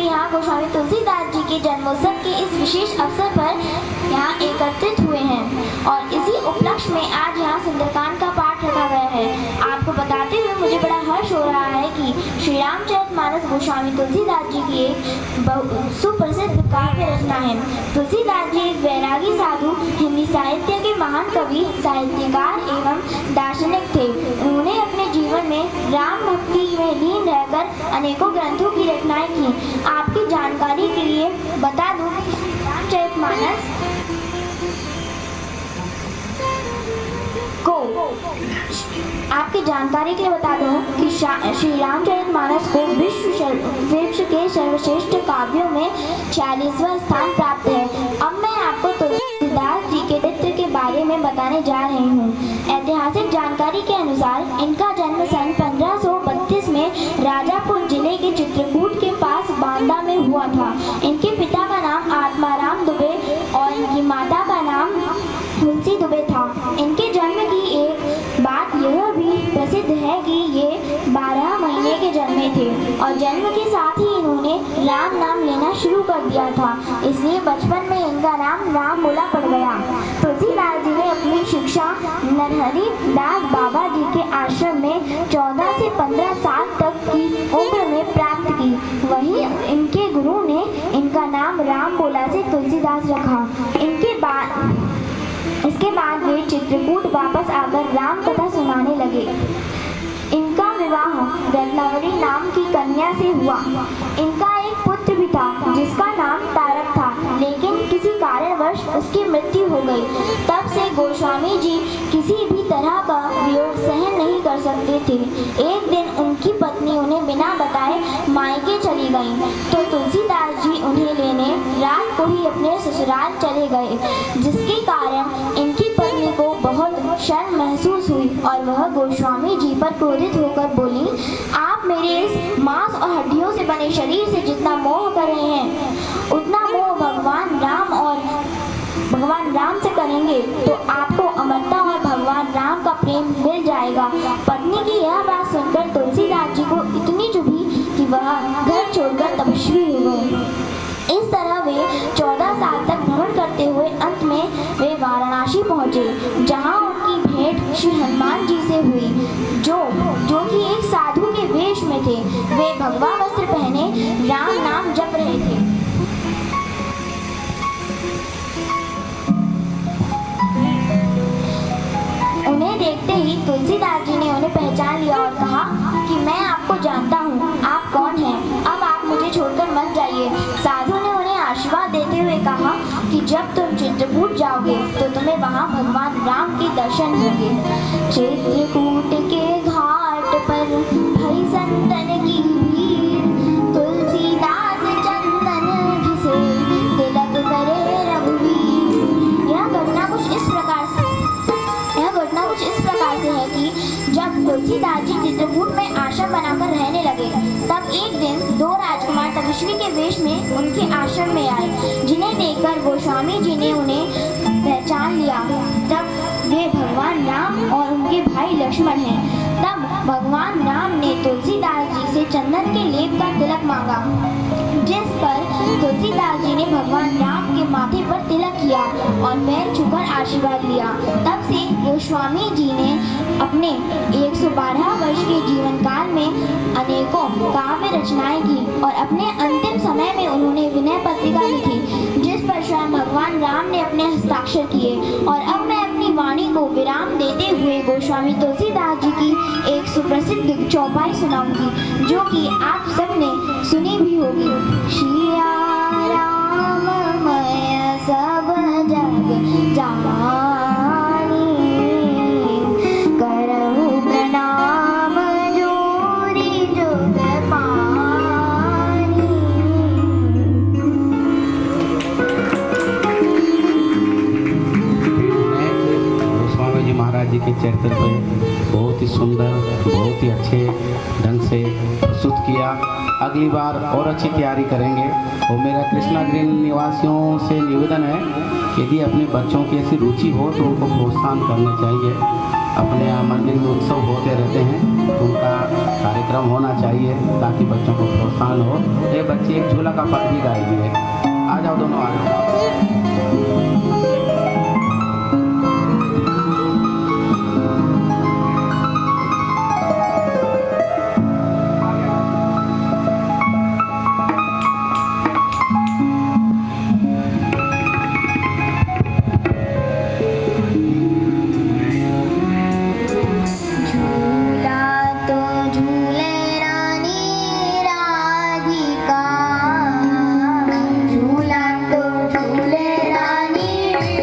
सभी यहाँ गोस्वामी तुलसीदास जी के जन्मोत्सव के इस विशेष अवसर पर यहाँ एकत्रित हुए हैं और इसी उपलक्ष्य में आज यहाँ सुंदरकांड का पाठ रखा गया है। आपको बताते हुए मुझे बड़ा हर्ष हो रहा है कि श्री रामचरितमानस गोस्वामी तुलसीदास जी की एक सुप्रसिद्ध काव्य रचना है। तुलसीदास जी एक वैरागी साधु, हिंदी साहित्य के महान कवि, साहित्यकार एवं दार्शनिक थे। उन्होंने अपने जीवन में राम भक्ति में लीन रहकर अनेकों ग्रंथों की रचनाएं की। आपकी जानकारी के लिए बता दूं कि रामचरितमानस को आपकी जानकारी के लिए बता दूं कि श्री रामचरितमानस को विश्व के सर्वश्रेष्ठ काव्यों में 46वां स्थान प्राप्त है। अब मैं आपको तुलसीदास जी के चरित्र के बारे में बताने जा रही हूँ। ऐतिहासिक जानकारी के अनुसार इनका जन्म सन 1532 में राजापुर जिले के चित्रकूट के पास बांदा में हुआ था। इनके पिता का नाम आत्माराम दुबे और इनकी माता का नाम तुलसी दुबे था। इनके जन्म की एक बात यह भी प्रसिद्ध है कि ये 12 महीने के जन्मे थे और जन्म के साथ ही इन्होंने राम नाम लेना शुरू कर दिया था, इसलिए बचपन में इनका नाम राम बोला पड़ गया। तुलसीदास जी ने अपनी शिक्षा नरहरि दास बाबा जी के आश्रम में 14 से 15 साल तक की उम्र में प्राप्त की। वहीं इनके गुरु ने इनका नाम राम बोला से तुलसीदास रखा। इसके बाद वे चित्रकूट वापस आकर राम कथा सुनाने लगे। इनका विवाह रत्नावली नाम की कन्या से हुआ। इनका एक पुत्र भी था जिसका नाम तारक था, लेकिन किसी कारणवश उसकी मृत्यु हो गई। तब से गोस्वामी जी किसी भी तरह का वियोग सहन नहीं कर सकते थे। एक दिन उनकी पत्नी उन्हें बिना बताए मायके चली गई, तो तुलसीदास जी उन्हें लेने रात को ही अपने ससुराल चले गए, जिसके कारण इनकी पत्नी को बहुत शर्म महसूस हुई और वह गोस्वामी जी पर क्रोधित होकर बोली, आप मेरे इस मांस और हड्डियों से बने शरीर से जितना मोह कर रहे हैं, उतना मोह भगवान राम से करेंगे तो आपको अमरता और भगवान राम का प्रेम मिल जाएगा। पत्नी की यह बात सुनकर तुलसीदास जी को इतनी चुभी कि वह घर छोड़कर तपस्वी हो गए। इस तरह वे 14 साल तक भ्रमण करते हुए अंत में वे वाराणसी पहुँचे, जहाँ उनकी भेंट श्री हनुमान जी से हुई, जो कि एक साधु के वेश में थे। वे भगवा वस्त्र पहने राम नाम जप रहे थे। उन्हें देखते ही तुलसीदास जी ने उन्हें पहचान लिया और कहा कि मैं आपको जानता हूँ, आप कौन हैं? अब आप मुझे छोड़कर मत जाइए। साधु ने उन्हें आशीर्वाद देते हुए कहा कि जब तुम चित्रकूट जाओगे तो तुम्हें वहाँ भगवान राम के दर्शन होंगे। चित्रकूट के घाट पर भई संतन की भीड़, तुलसीदास चंदन घिसे तिलक करे रघुवीर। यह घटना कुछ इस प्रकार से है कि जब तुलसीदास जी चित्रकूट में आश्रम बनाकर रहने लगे, तब एक दिन 2 राजकुमार तपस्वी के वेश में उनके आश्रम में आए, जिन्हें देखकर गोस्वामी जी ने उन्हें पहचान लिया। तब वे भगवान राम और उनके भाई लक्ष्मण हैं। तब भगवान राम ने तुलसीदास जी से चंदन के लेप का तिलक मांगा, जिस पर तुलसीदास जी ने भगवान राम के माथे पर तिलक किया और पैर छूकर आशीर्वाद लिया। तब से गोस्वामी जी ने अपने 112 वर्ष के जीवन काल में अनेकों काव्य रचनाएं की और अपने अंतिम समय में उन्होंने विनय पत्रिका लिखी, जिस पर स्वयं भगवान राम ने अपने हस्ताक्षर किए। और अब मैं अपनी वाणी को विराम देते हुए गोस्वामी तुलसीदास जी की एक सुप्रसिद्ध चौपाई सुनाऊंगी, जो कि आप सबने सुनी भी होगी। सिया राममय सब जग जानी, करहु प्रणाम जोरी जुग पानी। गोस्वामी जी महाराज जी के चरित्र पे बहुत ही सुंदर, बहुत ही अच्छे ढंग से प्रस्तुत किया। अगली बार और अच्छी तैयारी करेंगे। और मेरा कृष्णा ग्रीन निवासियों से निवेदन है कि यदि अपने बच्चों की ऐसी रुचि हो तो उनको प्रोत्साहन करना चाहिए। अपने यहाँ मंदिर में उत्सव होते रहते हैं, उनका कार्यक्रम कार्यक्रम होना चाहिए ताकि बच्चों को प्रोत्साहन हो। ये बच्चे एक झूला का पद भी गाएगी है। आ जाओ दोनों, आ जाओ। झूला तो झूले रानी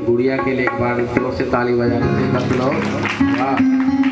गुड़िया के लिए एक बार जोर से ताली बजाने से सब लोग। वाह।